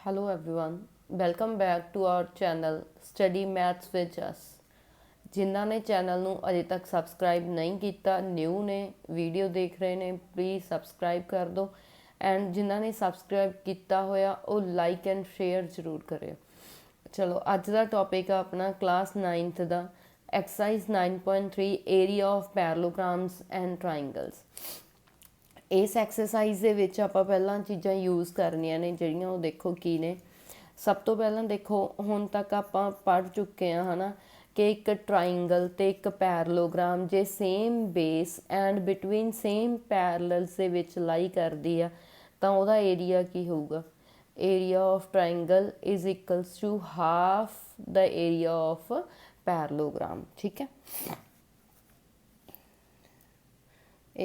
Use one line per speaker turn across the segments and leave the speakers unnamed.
Hello everyone, welcome back to our channel Study Maths with us। ਜਿਨ੍ਹਾਂ ਨੇ channel ਨੂੰ ਅਜੇ ਤੱਕ ਸਬਸਕ੍ਰਾਈਬ ਨਹੀਂ ਕੀਤਾ, ਨਿਊ ਨੇ, ਵੀਡੀਓ ਦੇਖ ਰਹੇ ਨੇ, ਪਲੀਜ਼ ਸਬਸਕ੍ਰਾਈਬ ਕਰ ਦਿਓ ਐਂਡ ਜਿਨ੍ਹਾਂ ਨੇ ਸਬਸਕ੍ਰਾਈਬ ਕੀਤਾ ਹੋਇਆ ਉਹ ਲਾਈਕ ਐਂਡ ਸ਼ੇਅਰ ਜ਼ਰੂਰ ਕਰਿਓ। ਚਲੋ ਅੱਜ ਦਾ ਟੌਪਿਕ ਆ ਆਪਣਾ ਕਲਾਸ 9th ਦਾ exercise 9.3 area of parallelograms and triangles. ਇਸ ਐਕਸਰਸਾਈਜ਼ ਦੇ ਵਿੱਚ ਆਪਾਂ ਪਹਿਲਾਂ ਚੀਜ਼ਾਂ ਯੂਜ਼ ਕਰਨੀਆਂ ਨੇ ਜਿਹੜੀਆਂ ਉਹ ਦੇਖੋ ਕੀ ਨੇ। ਸਭ ਤੋਂ ਪਹਿਲਾਂ ਦੇਖੋ ਹੁਣ ਤੱਕ ਆਪਾਂ ਪੜ੍ਹ ਚੁੱਕੇ ਹਾਂ ਹੈ ਨਾ ਕਿ ਇੱਕ ਟਰਾਇੰਗਲ ਤੇ ਇੱਕ ਪੈਰਲੋਗ੍ਰਾਮ ਜੇ same base and between same parallels ਦੇ ਵਿੱਚ ਲਾਈ ਕਰਦੀ ਆ ਤਾਂ ਉਹਦਾ ਏਰੀਆ ਕੀ ਹੋਊਗਾ। Area of triangle is equals to half the area of parallelogram. ਠੀਕ ਹੈ।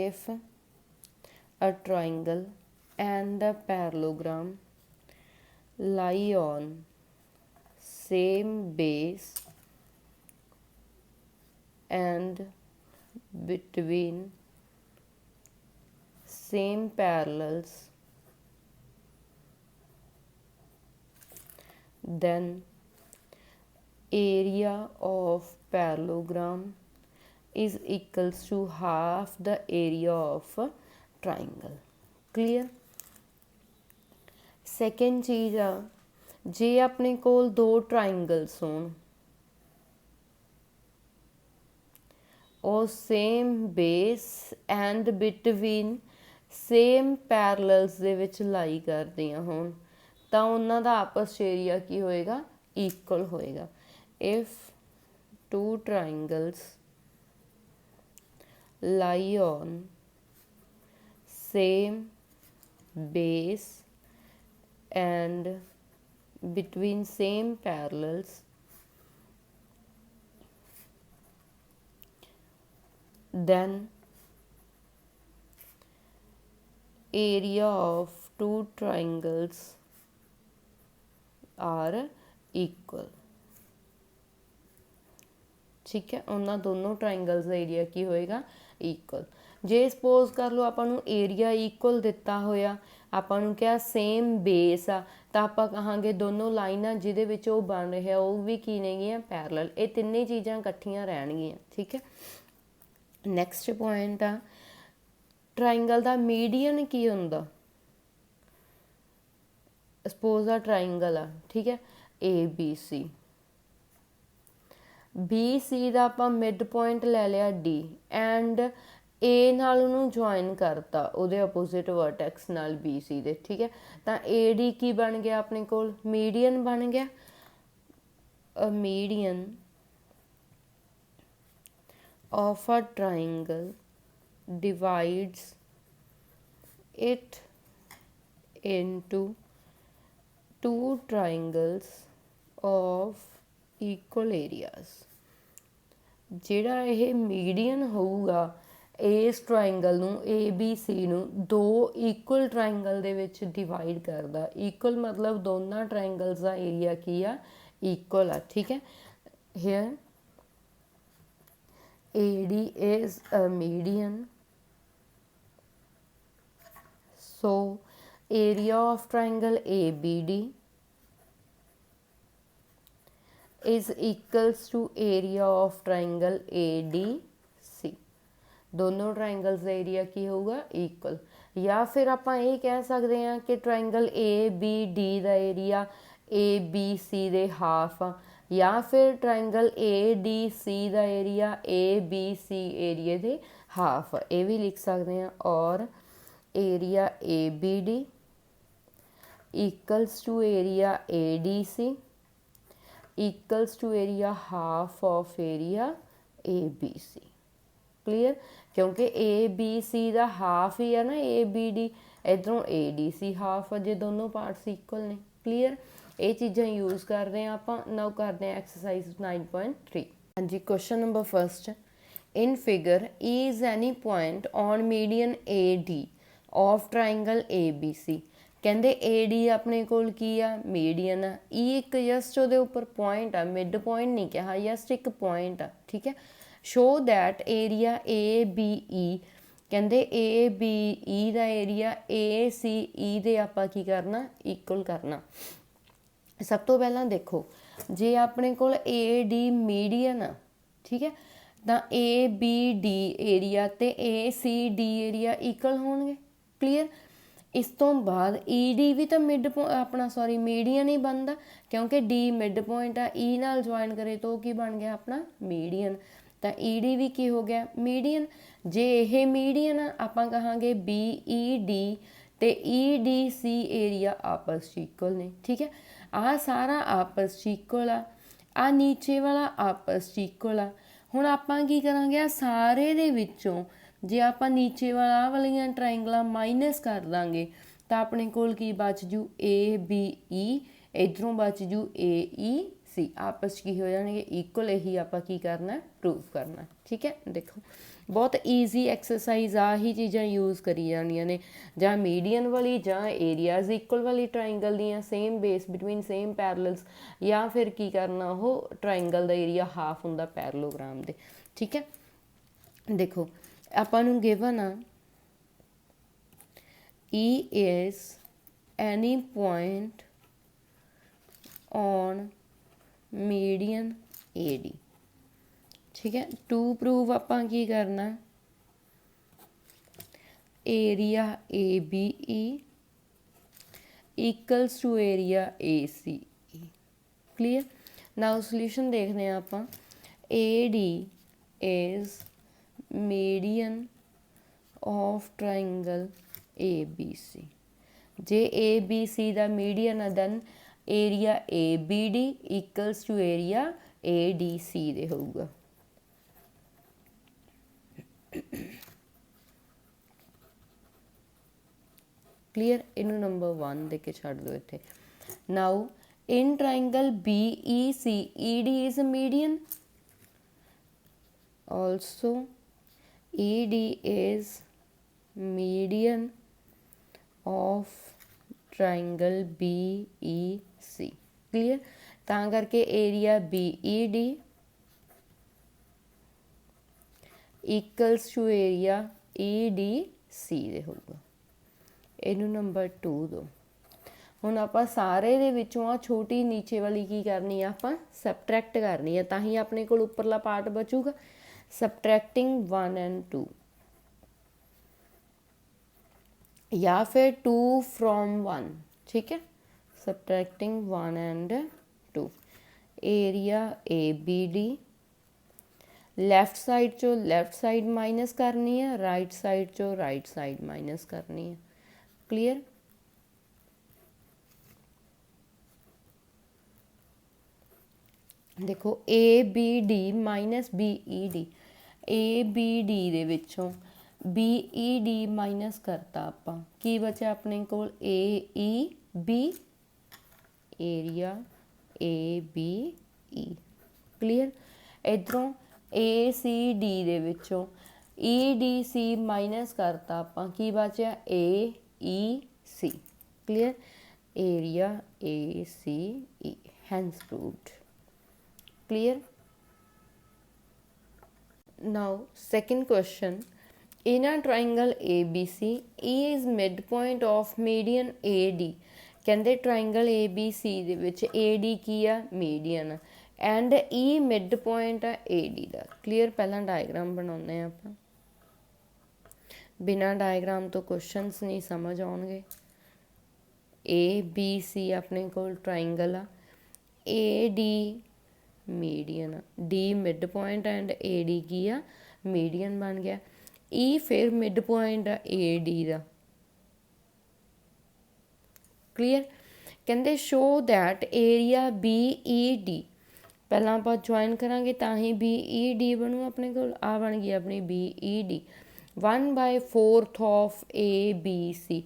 If a triangle and a parallelogram lie on same base and between same parallels, then area of parallelogram is equals to half the area of triangle। clear। Second ਚੀਜ਼ ਆ ਜੇ ਆਪਣੇ ਕੋਲ ਦੋ triangles ਹੋਣ ਉਹ same base and between same parallels ਦੇ ਵਿੱਚ ਲਾਈ ਕਰਦੀਆਂ ਹੋਣ ਤਾਂ ਉਹਨਾਂ ਦਾ ਆਪਸ 'ਚ ਏਰੀਆ ਕੀ ਹੋਏਗਾ, ਇਕੁਅਲ ਹੋਏਗਾ। If two triangles lie on same base and between same parallels, then area of two triangles are equal। ठीक है, ਉਹਨਾਂ ਦੋਨੋਂ ਟਰਾਇੰਗਲਸ ਦਾ ਏਰੀਆ ਕੀ ਹੋਏਗਾ, ਇਕੁਅਲ। ਜੇ ਸਪੋਜ਼ ਕਰ ਲਓ ਆਪਾਂ ਨੂੰ ਏਰੀਆ ਇਕੁਅਲ ਦਿੱਤਾ ਹੋਇਆ, ਆਪਾਂ ਨੂੰ ਕਿਹਾ ਸੇਮ ਬੇਸ ਆ ਤਾਂ ਆਪਾਂ ਕਹਾਂਗੇ ਦੋਨੋਂ ਲਾਈਨਾਂ ਜਿਹਦੇ ਵਿੱਚ ਉਹ ਬਣ ਰਿਹਾ ਉਹ ਵੀ ਕੀ ਨੇਗੀਆਂ, ਪੈਰਲਲ। ਇਹ ਤਿੰਨੇ ਚੀਜ਼ਾਂ ਇਕੱਠੀਆਂ ਰਹਿਣਗੀਆਂ। ਠੀਕ ਹੈ। ਨੈਕਸਟ ਪੁਆਇੰਟ ਆ ਟਰਾਇੰਗਲ ਦਾ ਮੀਡੀਅਨ ਕੀ ਹੁੰਦਾ। ਸਪੋਜ਼ ਆ ਟਰਾਇੰਗਲ ਆ, ਠੀਕ ਹੈ, ABC, BC ਦਾ ਆਪਾਂ ਮਿਡ ਪੁਆਇੰਟ ਲੈ ਲਿਆ D ਐਂਡ A ਨਾਲ ਉਹਨੂੰ ਜੁਆਇਨ ਕਰਤਾ ਉਹਦੇ ਅਪੋਜ਼ਿਟ ਵਰਟੈਕਸ ਨਾਲ BC ਦੇ। ਠੀਕ ਹੈ, ਤਾਂ AD ਕੀ ਬਣ ਗਿਆ ਆਪਣੇ ਕੋਲ, ਮੀਡੀਅਨ ਬਣ ਗਿਆ। ਅ median of a triangle divides it into two triangles of equal areas। ਜਿਹੜਾ ਇਹ ਮੀਡੀਅਨ ਹੋਊਗਾ ਇਸ ਟਰਾਇੰਗਲ ਨੂੰ ABC ਨੂੰ ਦੋ ਇਕੁਅਲ ਟਰਾਇੰਗਲ ਦੇ ਵਿੱਚ ਡਿਵਾਈਡ ਕਰਦਾ। ਇਕੁਅਲ ਮਤਲਬ ਦੋਨਾਂ ਟਰਾਇੰਗਲਸ ਦਾ ਏਰੀਆ ਕੀ ਆ, ਇਕੁਅਲ ਆ। ਠੀਕ ਹੈ। Here AD is a median, so area of triangle ABD is equals to area of triangle ADC। ਦੋਨੋਂ ਟਰਾਇੰਗਲਸ ਦਾ ਏਰੀਆ ਕੀ ਹੋਊਗਾ, ਇਕੁਅਲ। ਜਾਂ ਫਿਰ ਆਪਾਂ ਇਹ ਕਹਿ ਸਕਦੇ ਹਾਂ ਕਿ ਟਰਾਇੰਗਲ ABD ਦਾ ਏਰੀਆ ABC ਦੇ ਹਾਫ ਆ, ਜਾਂ ਫਿਰ ਟਰਾਇੰਗਲ ADC ਦਾ ਏਰੀਆ ABC ਏਰੀਏ ਦੇ ਹਾਫ। ਇਹ ਵੀ ਲਿਖ ਸਕਦੇ ਹਾਂ। ਔਰ area ABD equals to area ADC equals to area half of area ABC। Clear. ਕਿਉਂਕਿ ABC ਦਾ ਹਾਫ ਹੀ ਆ ਨਾ ABD, ਇੱਧਰੋਂ ADC ਹਾਫ ਆ ਜੇ ਦੋਨੋਂ ਪਾਰਟਸ ਇਕੁਅਲ ਨੇ। ਕਲੀਅਰ। ਇਹ ਚੀਜ਼ਾਂ ਯੂਜ਼ ਕਰਦੇ ਹਾਂ ਆਪਾਂ। ਨਾਓ ਕਰਦੇ ਹਾਂ ਐਕਸਰਸਾਈਜ਼ 9.3। ਹਾਂਜੀ, question number first, in figure is any point on median AD of triangle ABC। ਕਹਿੰਦੇ AD ਆਪਣੇ ਕੋਲ ਕੀ ਆ, ਮੀਡੀਅਨ ਆ। E ਇੱਕ ਜਸਟ ਉਹਦੇ ਉੱਪਰ ਪੁਆਇੰਟ ਆ, ਮਿਡ ਪੁਆਇੰਟ ਨਹੀਂ ਕਿਹਾ, ਜਸਟ ਇੱਕ ਪੁਆਇੰਟ ਆ। ਠੀਕ ਹੈ। ਸ਼ੋ ਦੈਟ ਏਰੀਆ ABE ਕਹਿੰਦੇ ABE ਦਾ ਏਰੀਆ ACE ਦੇ ਆਪਾਂ ਕੀ ਕਰਨਾ, ਇਕੁਅਲ ਕਰਨਾ। सब तो पहला देखो जे अपने कोल ए डी मीडियन आ, ठीक है, तो ए बी डी एरिया ते A C D area equal होणगे। क्लीयर। इस तो बाद ई डी भी तो मिड अपना सॉरी मीडियन ही बनता, क्योंकि डी मिड पॉइंट आ, ई नाल ज्वाइन करे तो की बन गया अपना मीडियन, तो ई डी भी की हो गया मीडियन। जे यह मीडियन आ आपां कहांगे बी ई डी ते ई डी सी एरिया आपस इक्वल ने, ठीक है। आ सारा आपस इक्वल आ नीचे वाला आपस इक्वल आ। हुण आपां की करांगे आ सारे दे विचों जे आपां नीचे वाला वालियां ट्राइंगलां माइनस कर दांगे तो अपने कोल की बच जू ए बी ई, इधरों बच जू ए ई सी, आपस की हो जाएंगे इक्वल। यही आपां की करना प्रूव करना, ठीक है। देखो बहुत ईजी एक्सरसाइज आ ही चीज़ां यूज़ करी जानियां ने, जां मीडियन वाली जां एरियाज इक्वल वाली ट्राइंगल दियां same base between same parallels, या फिर की करना हो ट्राइंगल का एरिया हाफ हुंदा पैरलोग्राम दे, ठीक है। देखो आपां नूं गिवन आ E is any point on median AD, ठीक है। टू प्रूव आपां की करना area A B E equals to area A C E. Clear. Now solution देखते हैं आपां। A D is median of triangle A B C. जे A B C का मीडियन है then area A B D equals to area A D C दे होगा। Clear. इनू number 1 दे के छड़ दो इत्थे। Now in triangle B E C E D is a median, also E D is median of triangle B E C. Clear. तां करके area B E D equals to area E D C दे होगा। इनू number 2 दो। हुण आपां सारे दे विचों आ छोटी नीचे वाली की करनी है, आपां सबट्रैक्ट करनी है, तां ही अपने कोल उपरला पार्ट बचूगा। सबट्रैक्टिंग 1 एंड 2 या फिर 2 फ्रॉम 1, ठीक है। Subtracting 1 and 2। Area A B D, left side चो लैफ्ट साइड माइनस करनी है, राइट साइड चो राइट साइड माइनस करनी है। क्लीयर। देखो A B D minus B E D, A B D दे विचों बी ई डी माइनस करता आपां, की बचा अपने कोल A E B, area A B E. Clear. इधरों ए सी डी दे विचों ई डी सी माइनस करता आपां, की बचा A E C. Clear. Area A C E, hence proved. Clear. Now second question. In a triangle ABC, E is midpoint of median AD। कहते triangle ABC ਦੇ ਵਿੱਚ AD ਕੀ ਆ median and E midpoint ਆ AD ਦਾ। Clear. ਪਹਿਲਾਂ diagram ਬਣਾਉਂਦੇ ਆ ਆਪਾਂ, ਬਿਨਾਂ ਡਾਇਗਰਾਮ ਤੋਂ ਕੁਐਸਚਨਸ ਨਹੀਂ ਸਮਝ ਆਉਣਗੇ। ABC ਆਪਣੇ ਕੋਲ ਟਰਾइंगल ਆ, AD median, D midpoint and AD ਕੀ ਆ median ਬਣ ਗਿਆ। ई फिर मिड पॉइंट आ ए डी का। क्लीयर। कहते show that area B E D, पहला आप ज्वाइन करांगे तां ही बी ई डी बनू अपने को, आ बन गई अपनी B E D. 1/4 of A B C,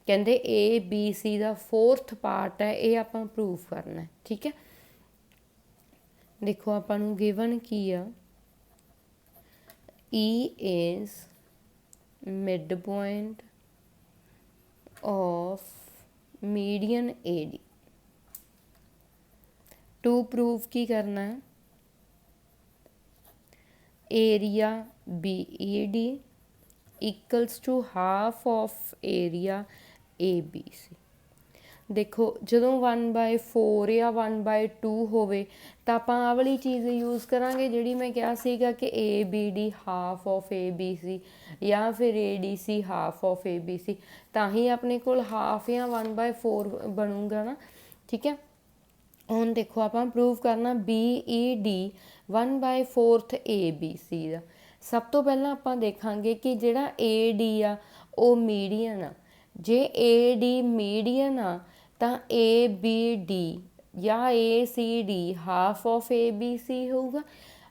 कहते ए बी सी का 4th पार्ट है, ये आप प्रूव करना है, ठीक है। देखो आपां नूं गिवन की आ E is midpoint of median AD। To prove की करना है area B E D equals to half of area A B C. देखो ਜਦੋਂ 1/4 ਜਾਂ 1/2 ਹੋਵੇ ਤਾਂ ਆਪਾਂ ਆਹ ਵਾਲੀ ਚੀਜ਼ ਯੂਜ਼ ਕਰਾਂਗੇ ਜਿਹੜੀ ਮੈਂ ਕਿਹਾ ਸੀਗਾ ਕਿ ABD ਹਾਫ ਆਫ ABC ਜਾਂ ਫਿਰ ADC ਹਾਫ ਆਫ ABC, ਤਾਂ ਹੀ ਆਪਣੇ ਕੋਲ ਹਾਫ ਜਾਂ 1/4 ਬਣੂਗਾ ਨਾ। ਠੀਕ ਹੈ, ਹੁਣ ਦੇਖੋ ਆਪਾਂ ਪ੍ਰੂਵ ਕਰਨਾ BED 1/4 ABC ਦਾ। ਸਭ ਤੋਂ ਪਹਿਲਾਂ ਆਪਾਂ ਦੇਖਾਂਗੇ ਕਿ ਜਿਹੜਾ AD ਆ ਉਹ ਮੀਡੀਅਨ ਆ। ਜੇ AD ਮੀਡੀਅਨ ਆ ਤਾਂ ABD ਜਾਂ ACD ਹਾਫ ਆਫ ABC ਹੋਊਗਾ।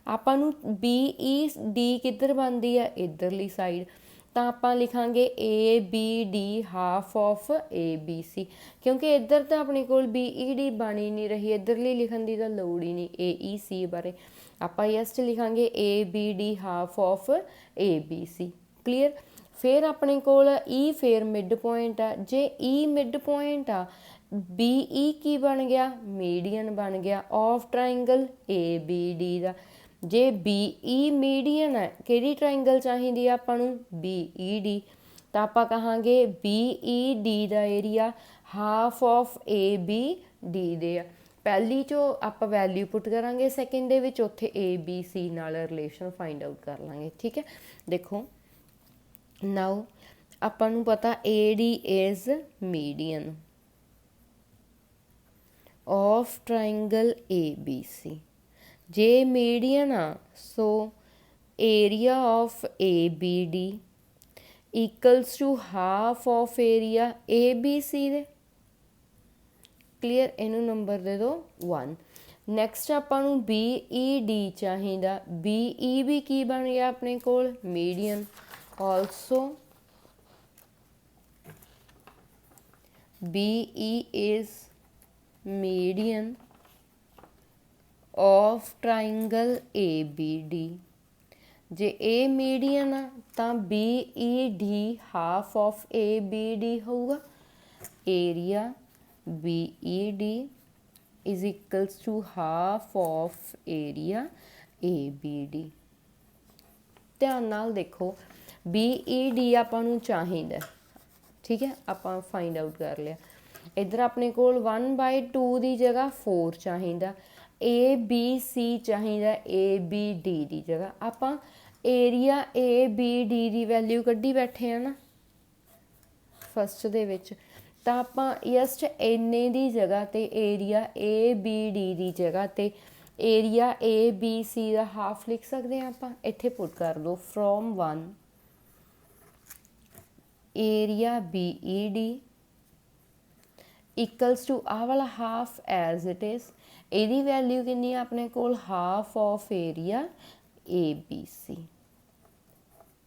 ਆਪਾਂ ਨੂੰ BED ਕਿੱਧਰ ਬਣਦੀ ਆ, ਇੱਧਰਲੀ ਸਾਈਡ, ਤਾਂ ਆਪਾਂ ਲਿਖਾਂਗੇ ABD ਹਾਫ ਆਫ ABC, ਕਿਉਂਕਿ ਇੱਧਰ ਤਾਂ ਆਪਣੇ ਕੋਲ BED ਬਣ ਹੀ ਨਹੀਂ ਰਹੀ, ਇੱਧਰਲੀ ਲਿਖਣ ਦੀ ਤਾਂ ਲੋੜ ਹੀ ਨਹੀਂ AEC ਬਾਰੇ। ਆਪਾਂ ਯੈਸ 'ਚ ਲਿਖਾਂਗੇ ABD half of ABC। Clear. ਫਿਰ ਆਪਣੇ ਕੋਲ E ਫਿਰ ਮਿਡ ਪੁਆਇੰਟ ਆ। ਜੇ E ਮਿਡ ਪੁਆਇੰਟ ਆ, BE ਕੀ ਬਣ ਗਿਆ, ਮੀਡੀਅਨ ਬਣ ਗਿਆ ਆਫ ਟਰਾਇੰਗਲ ABD ਦਾ। ਜੇ BE ਮੀਡੀਅਨ ਹੈ, ਕਿਹੜੀ ਟਰਾਇੰਗਲ ਚਾਹੀਦੀ ਆ ਆਪਾਂ ਨੂੰ, BED, ਤਾਂ ਆਪਾਂ ਕਹਾਂਗੇ BED the area half of ABD ਦੇ ਆ। ਪਹਿਲੀ 'ਚੋਂ ਆਪਾਂ ਵੈਲਿਊ ਪੁੱਟ ਕਰਾਂਗੇ, ਸੈਕਿੰਡ ਦੇ ਵਿੱਚ ਉੱਥੇ ABC ਨਾਲ ਰਿਲੇਸ਼ਨ ਫਾਈਂਡ ਆਊਟ ਕਰ ਲਾਂਗੇ। ਠੀਕ ਹੈ, ਦੇਖੋ ਨਾਓ ਆਪਾਂ ਨੂੰ ਪਤਾ AD is median of triangle ABC। ਜੇ ਮੀਡੀਅਨ ਆ so area of ABD equals to half of area ABC ਦੇ। ਕਲੀਅਰ, ਇਹਨੂੰ ਨੰਬਰ ਦੇ ਦਿਓ 1। ਨੈਕਸਟ ਆਪਾਂ ਨੂੰ BED ਚਾਹੀਦਾ। BEB ਕੀ ਬਣ ਗਿਆ ਆਪਣੇ ਕੋਲ, median. Also BE is median of triangle ABD। ਜੇ A ਮੀਡੀਅਨ ਆ ਤਾਂ BED ਹਾਫ ਆਫ ABD ਹੋਊਗਾ। Area BED is equals to half of area ABD। ਧਿਆਨ ਨਾਲ ਦੇਖੋ, BED ਆਪਾਂ ਨੂੰ ਚਾਹੀਦਾ। ਠੀਕ ਹੈ, ਆਪਾਂ ਫਾਈਂਡ ਆਊਟ ਕਰ ਲਿਆ। ਇੱਧਰ ਆਪਣੇ ਕੋਲ 1/2 ਦੀ ਜਗ੍ਹਾ 4 ਚਾਹੀਦਾ। ABC ਚਾਹੀਦਾ ABD ਦੀ ਜਗ੍ਹਾ। ਆਪਾਂ ਏਰੀਆ ABD ਦੀ ਵੈਲਿਊ ਕੱਢੀ ਬੈਠੇ ਆ ਨਾ ਫਸਟ ਦੇ ਵਿੱਚ, ਤਾਂ ਆਪਾਂ ਜਸਟ ਇੰਨੇ ਦੀ ਜਗ੍ਹਾ 'ਤੇ ਏਰੀਆ ABD ਦੀ ਜਗ੍ਹਾ 'ਤੇ ਏਰੀਆ ABC ਦਾ ਹਾਫ ਲਿਖ ਸਕਦੇ ਹਾਂ ਆਪਾਂ। ਇੱਥੇ ਪੁੱਟ ਕਰ ਦਿਓ from 1 area BED equals to ਆਹ ਵਾਲਾ ਹਾਫ ਐਜ਼ ਇਟ ਇਜ਼। ਇਹਦੀ ਵੈਲਿਊ ਕਿੰਨੀ ਆ ਆਪਣੇ ਕੋਲ, half of area ABC।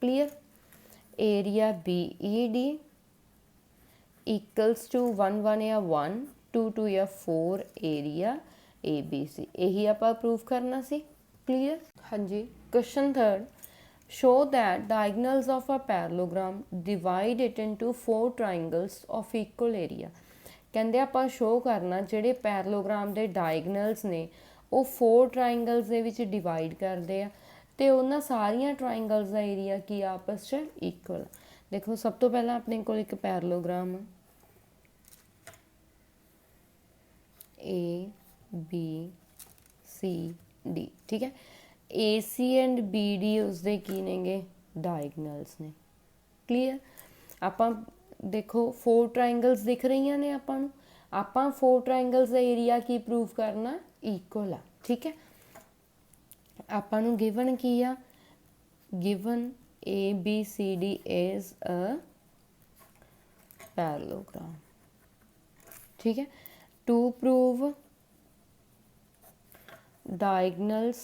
Clear. Area BED equals to 1 1 ਜਾਂ 1 2 2 ਜਾਂ 4 ਏਰੀਆ ABC। ਇਹੀ ਆਪਾਂ ਪ੍ਰੂਵ ਕਰਨਾ ਸੀ। ਕਲੀਅਰ। ਹਾਂਜੀ, question 3rd, show that diagonals of a parallelogram divide it into 4 triangles of equal area। ਕਹਿੰਦੇ ਆਪਾਂ ਸ਼ੋਅ ਕਰਨਾ ਜਿਹੜੇ ਪੈਰਲੋਗ੍ਰਾਮ ਦੇ ਡਾਇਗਨਲਸ ਨੇ ਉਹ 4 ਟਰਾਇੰਗਲਸ ਦੇ ਵਿੱਚ ਡਿਵਾਈਡ ਕਰਦੇ ਆ ਤੇ ਉਹਨਾਂ ਸਾਰੀਆਂ ਟਰਾਇੰਗਲਸ ਦਾ ਏਰੀਆ ਕੀ ਆਪਸ 'ਚ ਇਕੁਅਲ। ਦੇਖੋ ਸਭ ਤੋਂ ਪਹਿਲਾਂ ਆਪਣੇ ਕੋਲ ਇੱਕ ਪੈਰਲੋਗ੍ਰਾਮ ABCD। ਠੀਕ ਹੈ, AC ਐਂਡ BD ਉਸਦੇ ਕੀ ਨੇਗੇ, ਡਾਇਗਨਲਸ ਨੇ। ਕਲੀਅਰ। ਆਪਾਂ ਦੇਖੋ 4 ਟਰਾਇੰਗਲਸ ਦਿਖ ਰਹੀਆਂ ਨੇ ਆਪਾਂ ਨੂੰ, ਆਪਾਂ 4 ਟਰਾਇੰਗਲਸ ਦਾ ਏਰੀਆ ਕੀ ਪ੍ਰੂਵ ਕਰਨਾ, ਇਕੁਅਲ ਆ। ਠੀਕ ਹੈ, ਆਪਾਂ ਨੂੰ ਗਿਵਨ ਕੀ ਆ, given ABCD is a parallelogram। ठीक है, to prove diagonals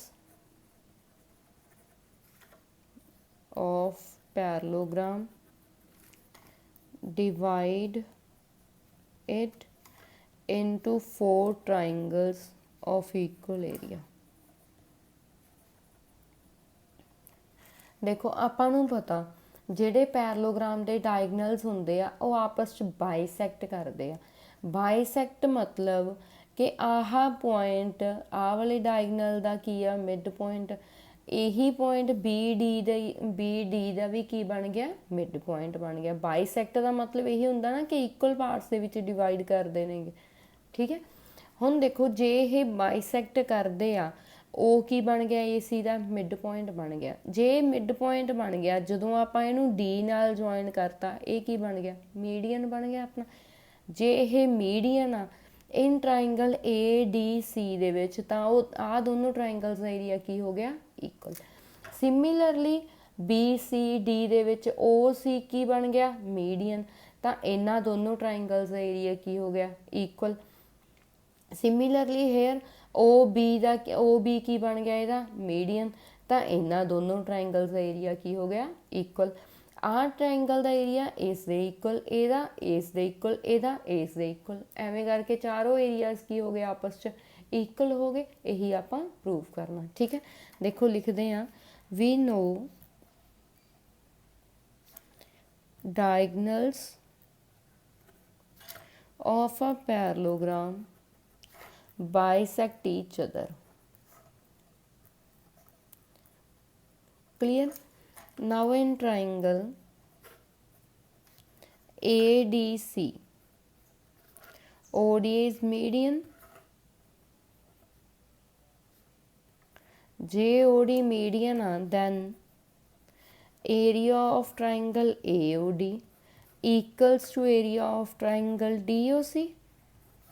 of parallelogram divide it into 4 triangles of equal area। देखो ਆਪਾਂ ਨੂੰ ਪਤਾ ਜਿਹੜੇ ਪੈਰਲੋਗ੍ਰਾਮ ਦੇ ਡਾਇਗਨਲਸ ਹੁੰਦੇ ਆ ਉਹ ਆਪਸ 'ਚ ਬਾਈਸੈਕਟ ਕਰਦੇ ਆ। ਬਾਈਸੈਕਟ ਮਤਲਬ ਕਿ ਆਹ ਪੁਆਇੰਟ ਆਹ ਵਾਲੇ ਡਾਇਗਨਲ ਦਾ ਕੀ ਆ, ਮਿਡ ਪੁਆਇੰਟ, यही पॉइंट बी डी का भी की बन गया मिड पॉइंट बन गया। बाईसैक्ट का मतलब यही होंगे ना कि इक्वल पार्ट्स के विच डिवाइड करते हैं। ठीक है, हुण देखो जे ये बाईसैक्ट करते आ ओ की बन गया ए सी का मिड पॉइंट बन गया। जे मिड पॉइंट बन गया जदों आपां इहनूं डी नाल ज्वाइन करता ये की बन गया मीडियन बन गया अपना। जे ये मीडियन आ in triangle A D C दे विच तां आ दोनों ट्राइंगल्स का एरिया की हो गया equal. Similarly B C D दे विच ओ सी की बन गया मीडियन, तां इन्हां दोनों ट्राइंगल्स का एरिया की हो गया equal. Similarly here O B की बन गया ਇਹਦਾ मीडियन, तो इन्होंने दोनों ट्राइंगल्स का एरिया की हो गया इक्वल। आ ट्राइंगल का एरिया इस दे इक्वल, ਇਹਦਾ इस दे इक्वल, ਇਹਦਾ इस दे इक्वल, एवें करके चारों एरियाज की हो गए आपस च इक्वल हो गए। यही आप प्रूव करना। ठीक है, देखो लिखते हैं we know diagonals of a parallelogram bisect each other. Clear? Now in triangle ADC, OD is median, JOD median, then area of triangle AOD equals to area of triangle DOC।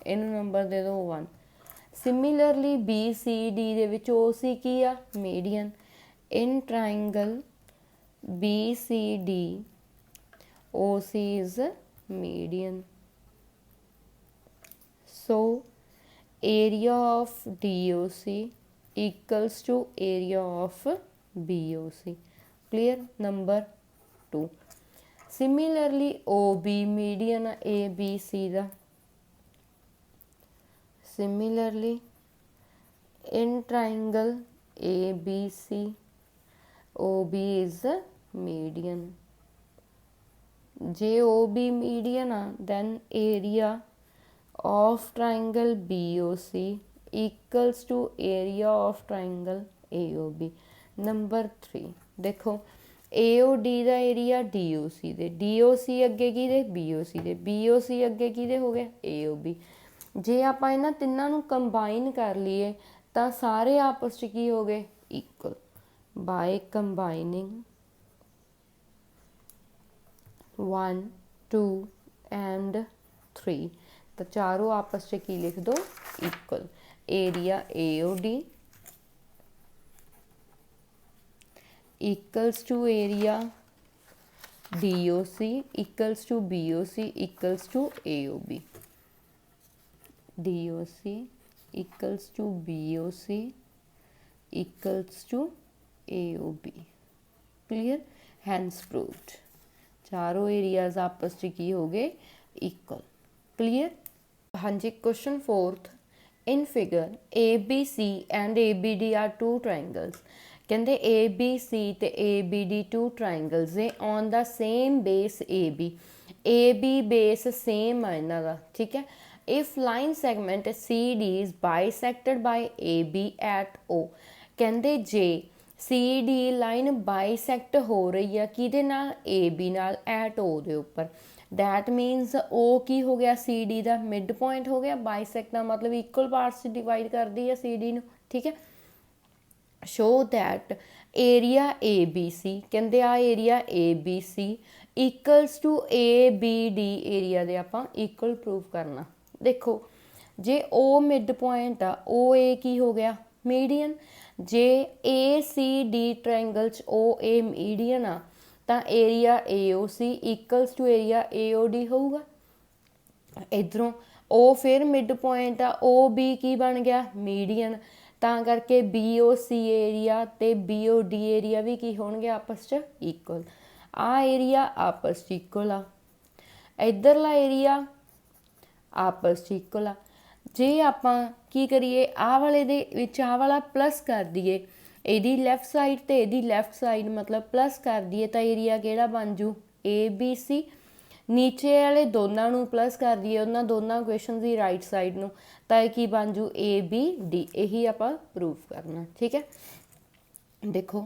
इनू number दे दो 1। Similarly B C D दे विच O C की आ median. In triangle B C D O C is median. So area of D O C equals to area of B O C. Clear? Number 2। Similarly O B median A B C का। Similarly in triangle ABC OB is a median। जे OB median then area of triangle BOC equals to area of triangle AOB। Number 3 देखो AOD का area DOC दे, DOC अगे की दे BOC दे, BOC अगे की दे हो गया AOB। जे आप इन्हां तिन्नां नूं कंबाइन कर लीए तो सारे आपस च की हो गए इक्वल। बाय कंबाइनिंग 1 2 एंड 3 तो चारों आपस च की लिख दो equal. Area AOD equals to area DOC equals to BOC equals to AOB। DOC equals to BOC equals to AOB। Clear? Hence proved. चारों एरियाज आपस च की हो गए इक्वल। क्लियर? हाँ जी, question 4th in figure ABC and ABD are 2 triangles. कहते ABC ते ABD 2 ट्राइंगल्स है on the same base AB base same है इन्हां दा। ठीक है, if line segment CD is bisected by AB at O। कहते जे CD लाइन बाइसैक्ट हो रही है किहदे नाल AB नाल at O दे उपर, दैट मीनस O की हो गया CD का मिड पॉइंट हो गया। बाइसैक्ट का मतलब इक्वल पार्ट्स डिवाइड कर दी है CD नूं। ठीक है, शो दैट एरिया ABC कहते आ area ABC equals to ABD area दे आपां इक्वल प्रूव करना। देखो जे ओ मिड पॉइंट आ ओ ए की हो गया मीडियन। जे ACD ट्राइंगल च ओ ए मीडियन आ तो area AOC equals to area AOD होगा। इधरों ओ फिर मिड पॉइंट आ OB की बन गया मीडियन, तां करके BOC एरिया ते BOD एरिया भी की होणगे आपस च इक्वल। आ एरिया आपस च इक्वल आ, इधरला एरिया आपस च इक्वल आ। जे आपां की करिए आ वाले दे विच आ वाला प्लस कर दिए, इहदी लैफ्ट साइड ते इहदी लैफ्ट साइड मतलब प्लस कर दिए तो एरिया किहड़ा बन जू ABC। नीचे वाले दोनों नूं प्लस कर दिए उन्हां दोनों इक्वेशन की राइट साइड नूं तो की बन जू ABD। यही आपां प्रूव करना। ठीक है, देखो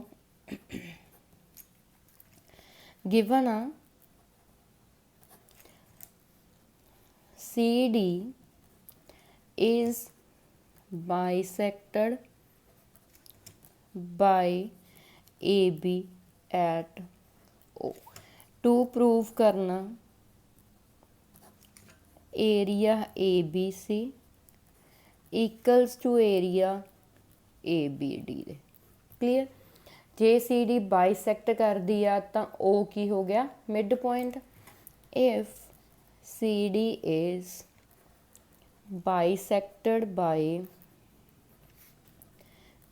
गिवन आ CD is bisected by AB at O. To prove करना area ABC equals to area ABD दे। क्लीयर। जे CD बाइसैक्ट करदी आ तां O की हो गया mid point. If CD is bisected by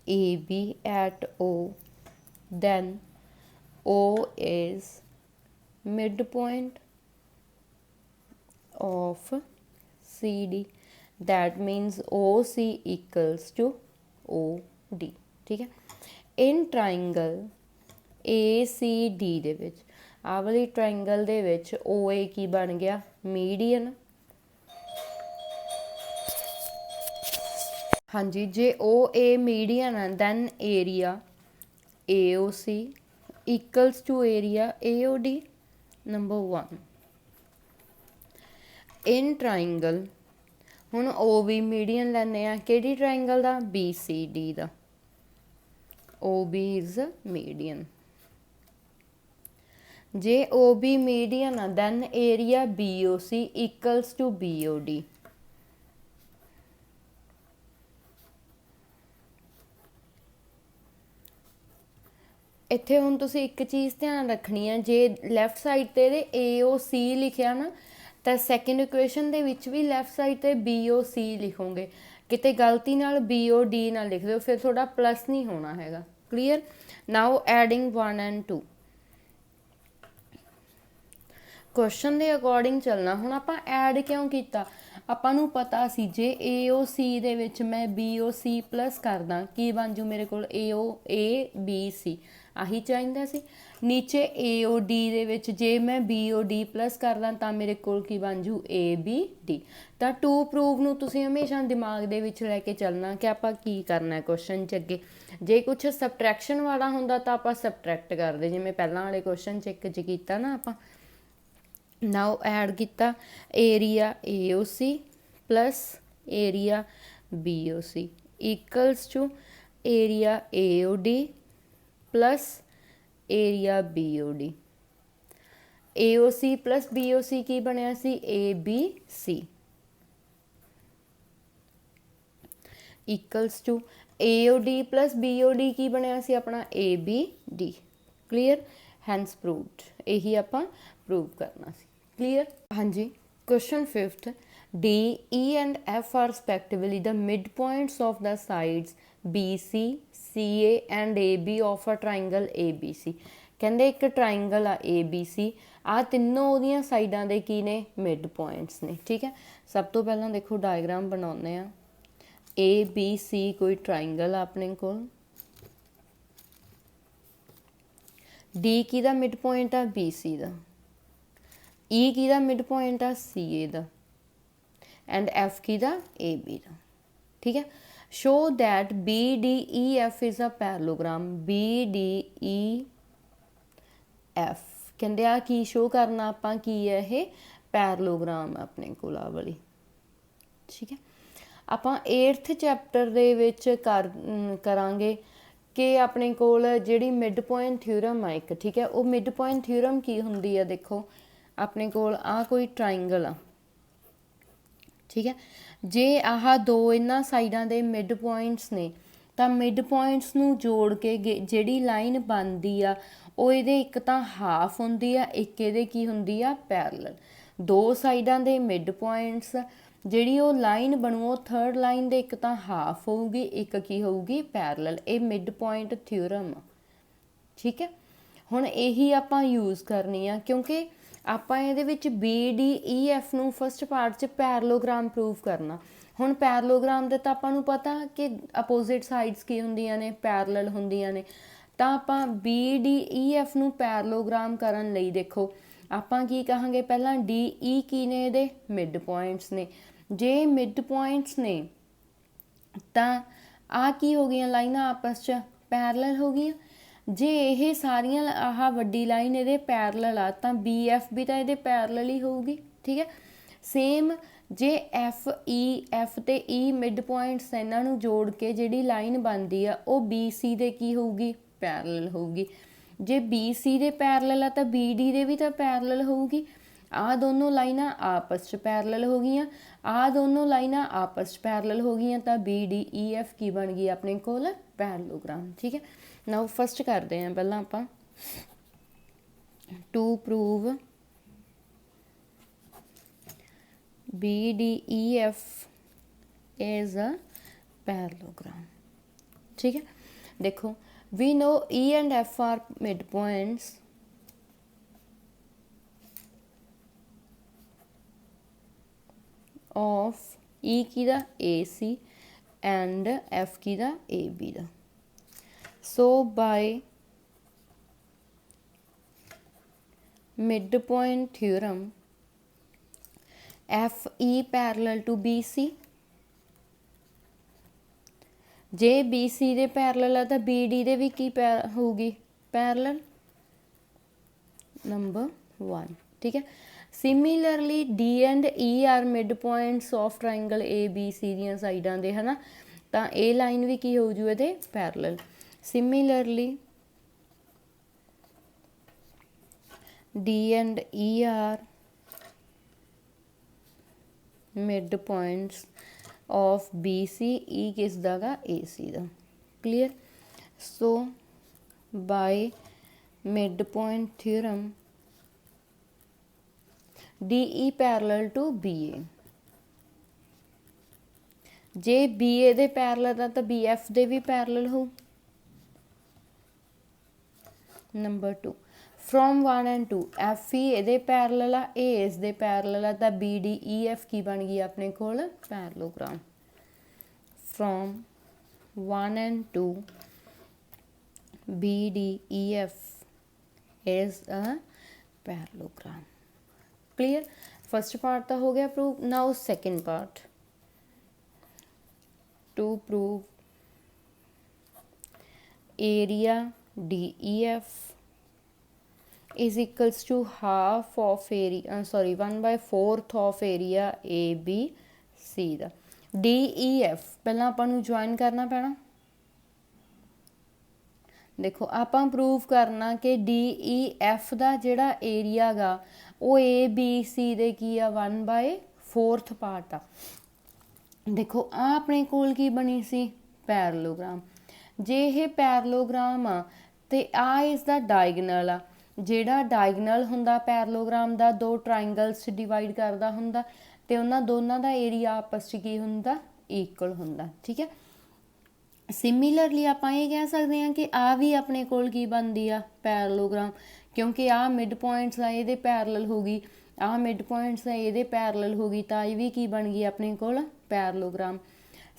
AB at O, then O is midpoint of CD. That means OC equals to OD। ठीक है। इन ट्राइंगल ACD ਦੇ ਵਿੱਚ ਆਹ ਵਾਲੀ ट्राइंगल ਦੇ ਵਿੱਚ OA ਕੀ ਬਣ ਗਿਆ मीडियन। हाँ जी, जे OA मीडियन है then area AOC equals to area AOD। Number 1 in triangle हुण OB मीडियन लैने आ किहड़ी ट्राइंगल दा BCD दा। OB is median. जे OB मीडियन आ then area BOC equals to BOD। ਇੱਥੇ ਹੁਣ ਤੁਸੀਂ ਇੱਕ ਚੀਜ਼ ਧਿਆਨ ਰੱਖਣੀ ਹੈ, ਜੇ ਲੈਫਟ ਸਾਈਡ ਤੇ ਇਹਦੇ AOC ਲਿਖਿਆ ਨਾ ਤਾਂ ਸੈਕਿੰਡ ਇਕੁਏਸ਼ਨ ਦੇ ਵਿੱਚ ਵੀ ਲੈਫਟ ਸਾਈਡ ਤੇ BOC ਲਿਖੋਗੇ। ਕਿਤੇ ਗਲਤੀ ਨਾਲ BOD ਨਾ ਲਿਖ ਦਿਓ, ਫਿਰ ਤੁਹਾਡਾ ਪਲੱਸ ਨਹੀਂ ਹੋਣਾ ਹੈਗਾ। Clear. Now adding 1 and 2 question ਦੇ ਅਕੋਰਡਿੰਗ ਚੱਲਣਾ। ਹੁਣ ਆਪਾਂ ਐਡ ਕਿਉਂ ਕੀਤਾ, ਆਪਾਂ ਨੂੰ ਪਤਾ ਸੀ ਜੇ AOC ਦੇ ਵਿੱਚ ਮੈਂ BOC ਪਲੱਸ ਕਰਦਾ ਕੀ ਬਣ ਜੂ ਮੇਰੇ ਕੋਲ AOABC ਆਹੀ ਚਾਹੀਦਾ ਸੀ। ਨੀਚੇ AOD ਦੇ ਵਿੱਚ ਜੇ ਮੈਂ BOD ਪਲੱਸ ਕਰਦਾ ਤਾਂ ਮੇਰੇ ਕੋਲ ਕੀ ਬਣ ਜੂ ABD। ਤਾਂ ਟੂ ਪ੍ਰੂਵ ਨੂੰ ਤੁਸੀਂ ਹਮੇਸ਼ਾ ਦਿਮਾਗ ਦੇ ਵਿੱਚ ਲੈ ਕੇ ਚੱਲਣਾ ਕਿ ਆਪਾਂ ਕੀ ਕਰਨਾ ਕੁਐਸਚਨ 'ਚ ਅੱਗੇ। ਜੇ ਕੁਛ ਸਬਟਰੈਕਸ਼ਨ ਵਾਲਾ ਹੁੰਦਾ ਤਾਂ ਆਪਾਂ ਸਬਟਰੈਕਟ ਕਰਦੇ, ਜਿਵੇਂ ਪਹਿਲਾਂ ਵਾਲੇ ਕੁਐਸਚਨ 'ਚ ਇੱਕ 'ਚ ਕੀਤਾ ਨਾ ਆਪਾਂ। ਨਾਓ ਐਡ ਕੀਤਾ area AOC plus area BOC equals to area AOD plus area BOD। AOC plus BOC की बनया सी ABC equals to AOD plus BOD की बनया सी अपना ABD। क्लीयर। Hence proved. यही आपां प्रूव करना सी। क्लीयर। हाँ जी। Question 5th D, E and F are respectively the midpoints of the sides BC, CA and AB of a triangle ABC। ਕਹਿੰਦੇ ਇੱਕ ਟਰਾਇੰਗਲ ਆ ABC, ਆ ਤਿੰਨੋਂ ਉਹਦੀਆਂ ਸਾਈਡਾਂ ਦੇ ਕੀ ਨੇ ਮਿਡ ਪੁਆਇੰਟਸ ਨੇ। ਠੀਕ ਹੈ। ਸਭ ਤੋਂ ਪਹਿਲਾਂ ਦੇਖੋ ਡਾਇਗਰਾਮ ਬਣਾਉਂਦੇ ਆ। ABC ਕੋਈ ਟਰਾਇੰਗਲ ਆ ਆਪਣੇ ਕੋਲ। D ਕਿਹਦਾ ਮਿਡ ਪੁਆਇੰਟ ਆ BC ਦਾ। E ਕਿਹਦਾ ਮਿਡ ਪੁਆਇੰਟ ਆ CA ਦਾ। एंड F की दा AB दा। ठीक है। Show that BDEF is a parallelogram. BDEF कहते आ की शो करना आपां की है ये पैरेललोग्राम अपने कोल आ वाली। ठीक है। आपां 8th चैप्टर दे विच करांगे कि अपने कोल जिहड़ी मिड पॉइंट थ्योरम आ एक। ठीक है। वो मिड पॉइंट थ्योरम की हुंदी है, देखो अपने कोल आ कोई ट्राइंगल आ। ठीक है। जे आह दो इन्हां साइडां दे मिड पॉइंट्स ने तां मिड पॉइंट्स नूं जोड़ के जिहड़ी लाइन बनदी आ ਉਹ ਇਹਦੇ ਇੱਕ ਤਾਂ ਹਾਫ ਹੁੰਦੀ ਆ, ਇੱਕ ਇਹਦੇ ਕੀ ਹੁੰਦੀ ਆ ਪੈਰਲਲ। ਦੋ ਸਾਈਡਾਂ ਦੇ ਮਿਡ ਪੁਆਇੰਟਸ ਜਿਹੜੀ ਉਹ ਲਾਈਨ ਬਣੂ ਉਹ ਥਰਡ ਲਾਈਨ ਦੇ ਇੱਕ ਤਾਂ ਹਾਫ ਹੋਊਗੀ, ਇੱਕ ਕੀ ਹੋਊਗੀ ਪੈਰਲਲ। ਇਹ ਮਿਡ ਪੁਆਇੰਟ ਥਿਊਰਮ ਆ। ਠੀਕ ਹੈ। ਹੁਣ ਇਹੀ ਆਪਾਂ ਯੂਜ਼ ਕਰਨੀ ਆ ਕਿਉਂਕਿ ਆਪਾਂ ਇਹਦੇ ਵਿੱਚ BDEF ਨੂੰ ਫਸਟ ਪਾਰਟ 'ਚ ਪੈਰਲੋਗ੍ਰਾਮ ਪ੍ਰੂਵ ਕਰਨਾ। ਹੁਣ ਪੈਰਲੋਗ੍ਰਾਮ ਦੇ ਤਾਂ ਆਪਾਂ ਨੂੰ ਪਤਾ ਕਿ ਅਪੋਜ਼ਿਟ ਸਾਈਡਸ ਕੀ ਹੁੰਦੀਆਂ ਨੇ ਪੈਰਲਲ ਹੁੰਦੀਆਂ ਨੇ। ਤਾਂ ਆਪਾਂ BDEF ਨੂੰ ਪੈਰਲੋਗ੍ਰਾਮ ਕਰਨ ਲਈ ਦੇਖੋ ਆਪਾਂ ਕੀ ਕਹਾਂਗੇ, ਪਹਿਲਾਂ DE ਕੀ ਨੇ ਇਹਦੇ ਮਿਡ ਪੁਆਇੰਟਸ ਨੇ। ਜੇ ਮਿਡ ਪੁਆਇੰਟਸ ਨੇ ਤਾਂ ਆ ਕੀ ਹੋ ਗਈਆਂ ਲਾਈਨਾਂ ਆਪਸ 'ਚ पैरलल हो गई। जे ये सारियां आह वड्डी लाइन ये पैरलल आ तो बी एफ भी तो ये पैरलल ही होगी। ठीक है, सेम जे एफ ते ई मिड पॉइंट्स इन्हां नूं जोड़ के जिहड़ी लाइन बनती आ वो बी सी दे की होगी, पैरलल होगी। जे बी सी दे पैरलल आ तो बी डी दे भी तो पैरलल होगी। आ दोनों लाइनां आपस च पैरलल हो गई, आ दोनों लाइनां आपस च पैरलल हो गई, तो बी डी ई एफ की बन गई अपने कोल पैरलोग्राम। ठीक है, नाउ फस्ट करते हैं पहला आपां to prove B D E F is a parallelogram. ठीक है, देखो we know E and F are mid points of E की दा ए सी एंड एफ की दा ए बी दा। So by mid point theorem F E parallel to B C, जे B C दे पैरलल है तो बी डी दे भी की होगी पैरलल, नंबर 1। ठीक है, similarly D and E are mid points of triangle A B C दियां साइडां दे है ना, तो ए लाइन भी की हो जू ये parallel. Similarly D and E are mid points of B C, E किस दा गा ए सी दा। Clear, so by mid point theorem D E parallel to B A, जे बी ए दे पैरलल है तो बी एफ दे भी पैरलल हो। Number 2 from 1 and 2 F E A parallel आ, ए इस दे पैरलल है तो बी डी ई एफ की बन गई अपने कोल parallelogram. From 1 and 2 B D E F is a parallelogram. Clear, first part तो हो गया prove. Now second part to prove area D E F is equals to half of area, sorry 1/4 of area A B C दा। D E F पहला आपां नूं join करना पैना। देखो आपां प्रूव करना कि डी ई एफ का जिहड़ा एरिया गा वो ए बी सी दे की आ 1/4 पार्ट आ। देखो आ अपने कोल की बनी सी पैरलोग्राम। जे ये पैरलोग्राम आ ते आ इसदा डायगनल आ, जिहड़ा डायगनल हुंदा पैरलोग्राम दा दो ट्राइंगल्स डिवाइड करदा हुंदा ते उन्हां दोनां दा एरिया आपस च की हुंदा इक्वल हुंदा। ठीक है, सिमिलरली आपां ये कह सकते हैं कि आ भी अपने कोल की बनती आ पैरलोग्राम, क्योंकि आ मिड पॉइंट्स आ ये पैरलल होगी, आ मिड पॉइंट्स आ ये पैरलल होगी, तो ये भी की बन गई अपने कोल पैरलोग्राम।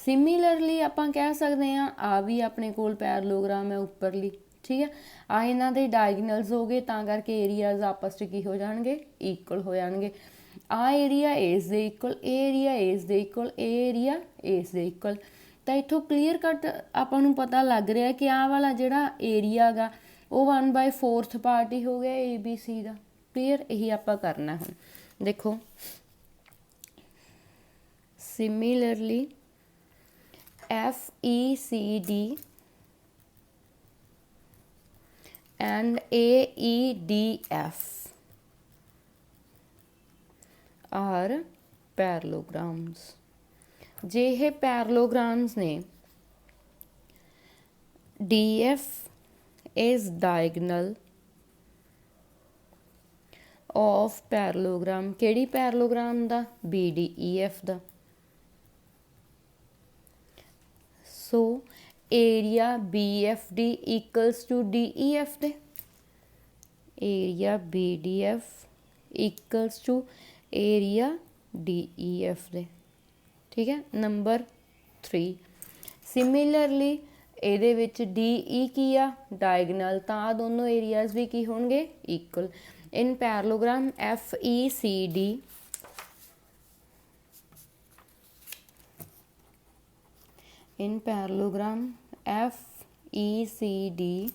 सिमिलरली आपां कह सकते हैं आ भी अपने कोल पैरलोग्राम है उपरली। ठीक है, आ इन्हां दे डायगनल्स हो गए, तां करके एरियाज आपस च की हो जाणगे इक्वल हो जाणगे। आ एरिया इस दे इक्वल, ए एरिया इस दे इक्वल, ए एरिया इस दे इक्वल। तो इत्थों क्लीयर कट आपां नूं पता लग रहा है कि आ वाला जिहड़ा एरिया गा वो 1/4 पार्ट ही हो गया ए बी सी का। क्लीयर, यही आपां करना है। देखो similarly F E C D and A E D F are parallelograms. जे ये पैरलोग्राम्स ने D F is diagonal of parallelogram, केड़ी पैरलोग्राम दा बी डी ई एफ दा। So area B F D equals to D E F दे, area B D F equals to area D E F दे। ठीक है, number 3 similarly ਇਹਦੇ ਵਿੱਚ D E की आ डायगनल, तो आ दोनों एरियाज भी की होंगे equal. In parallelogram F E C D in parallelogram F ECD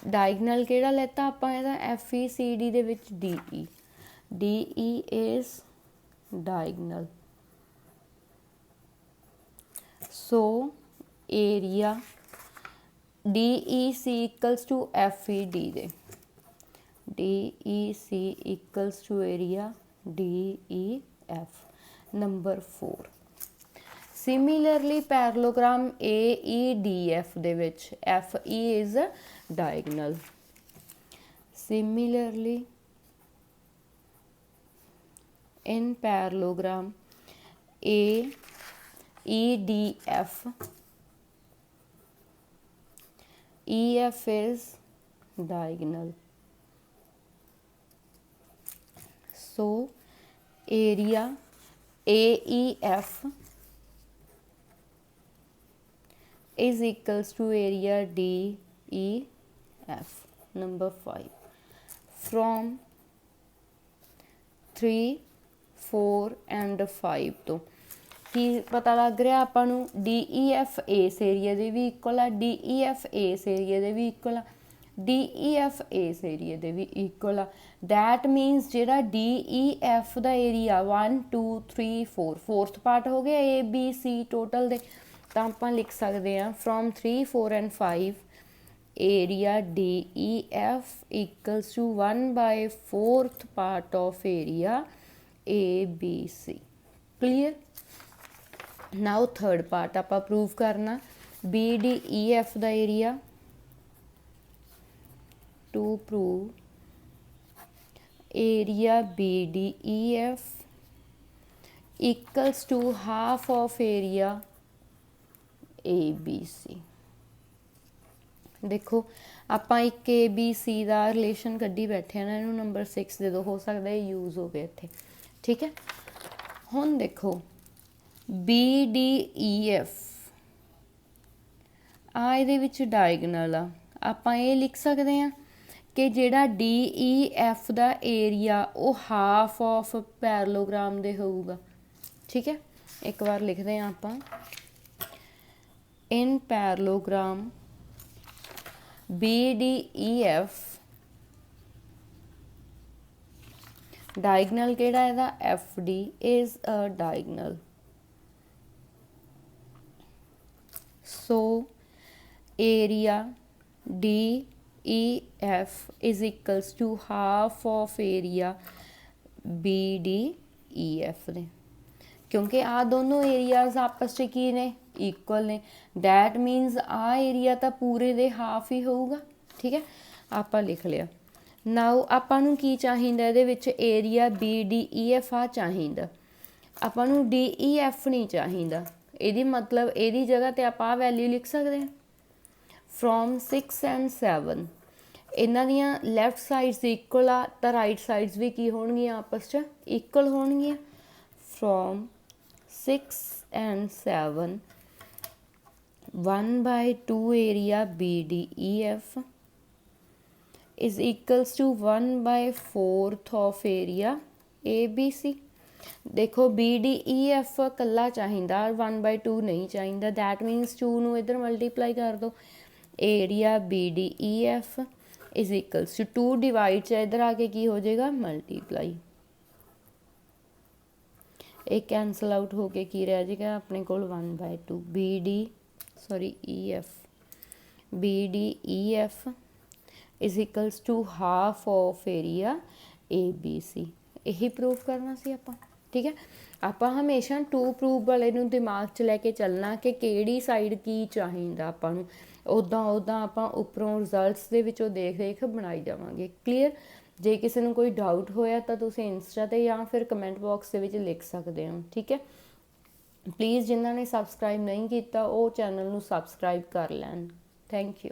diagonal किहड़ा लैता आपां इहदा FECD they which DE DE is diagonal so area DEC equals to FED they DEC equals to area DEF number 4 Similarly, parallelogram AEDF ਦੇ ਵਿੱਚ FE is diagonal. Similarly, in parallelogram AEDF, EF is diagonal. So, area AEF is equals to area DEF number 5 from 3 4 and 5 तो की पता लग रहा आपां नूं DEF इस एरिया दे भी इक्वल आ DEF इस एरिया दे भी इक्वल आ DEF इस एरिया दे भी इक्वल आ दैट मीनस जिहड़ा DEF दा एरिया 1 2 3 4 फोर्थ पार्ट हो गया ABC टोटल दे ਤਾਂ ਆਪਾਂ ਲਿਖ ਸਕਦੇ ਹਾਂ from 3 4 and 5 area DEF equals to 1/4 part of area ABC clear now third part ਆਪਾਂ prove ਕਰਨਾ BDEF the area to prove area BDEF equals to half of area ABC देखो ਆਪਾਂ ਇੱਕ ABC ਦਾ ਰਿਲੇਸ਼ਨ ਕੱਢੀ ਬੈਠੇ ਆ ਨਾ ਇਹਨੂੰ ਨੰਬਰ 6 ਦੇ ਦੋ ਹੋ ਸਕਦਾ ਇਹ ਯੂਜ਼ ਹੋਵੇ ਇੱਥੇ ਠੀਕ ਹੈ ਹੁਣ ਦੇਖੋ BDEF ਆ ਇਹਦੇ ਵਿੱਚ ਡਾਇਗਨਲ ਆ ਆਪਾਂ ਇਹ ਲਿਖ ਸਕਦੇ ਆ ਕਿ ਜਿਹੜਾ DEF ਦਾ ਏਰੀਆ ਉਹ ਹਾਫ ਆਫ ਪੈਰਲੋਗ੍ਰਾਮ ਦੇ ਹੋਊਗਾ ਠੀਕ ਹੈ ਇੱਕ ਵਾਰ ਲਿਖਦੇ ਆ ਆਪਾਂ in parallelogram BDEF diagonal ਕਿਹੜਾ ਇਹਦਾ FD is a diagonal so area DEF is equals to half of area BDEF ਨੇ क्योंकि आ दोनों एरियाज आपस च की ने इक्वल ने दैट मीनस आ एरिया तो पूरे दे हाफ ही होगा ठीक है आप लिख लिया नाउ आपां नूं की चाहिदा इहदे विच एरिया BDEF आ चाहिदा आपां नूं DEF नहीं चाहिदा इहदी मतलब इहदी जगह ते आपां वैल्यू लिख सकते हैं फ्रॉम 6 and 7 इन्हां दियां लैफ्ट साइड्स इक्वल आ तां राइट साइड्स भी की होणगियां आपस च equal होणगियां from 6 and 7 1/2 area BDEF is equals to 1/4 of area ABC देखो BDEF कल्ला चाहिदा 1/2 नहीं चाहिदा दैट मीनस 2 नूं इधर मल्टीप्लाई कर दो area BDEF is equals to 2 divide च इधर आके की हो जाएगा मल्टीप्लाई एक कैंसल आउट होके की रह जाएगा अपने को 1/2 BDEF is equals to half of area ABC यही प्रूव करना सी आपां ठीक है आपां हमेशा टू प्रूव वाले नूं दिमाग च लैके चलना कि किहड़ी साइड की चाहिदा आपां नूं उदां आपां उपरों रिजल्ट्स दे विचों देख देख बनाई जावांगे क्लीयर जे किसी नूं कोई डाउट होया तो तुसीं इंस्टा ते या फिर कमेंट बॉक्स दे विच लिख सकते हो ठीक है प्लीज़ जिन्हां ने सबसक्राइब नहीं किया वो चैनल नूं सबसक्राइब कर लैन थैंक यू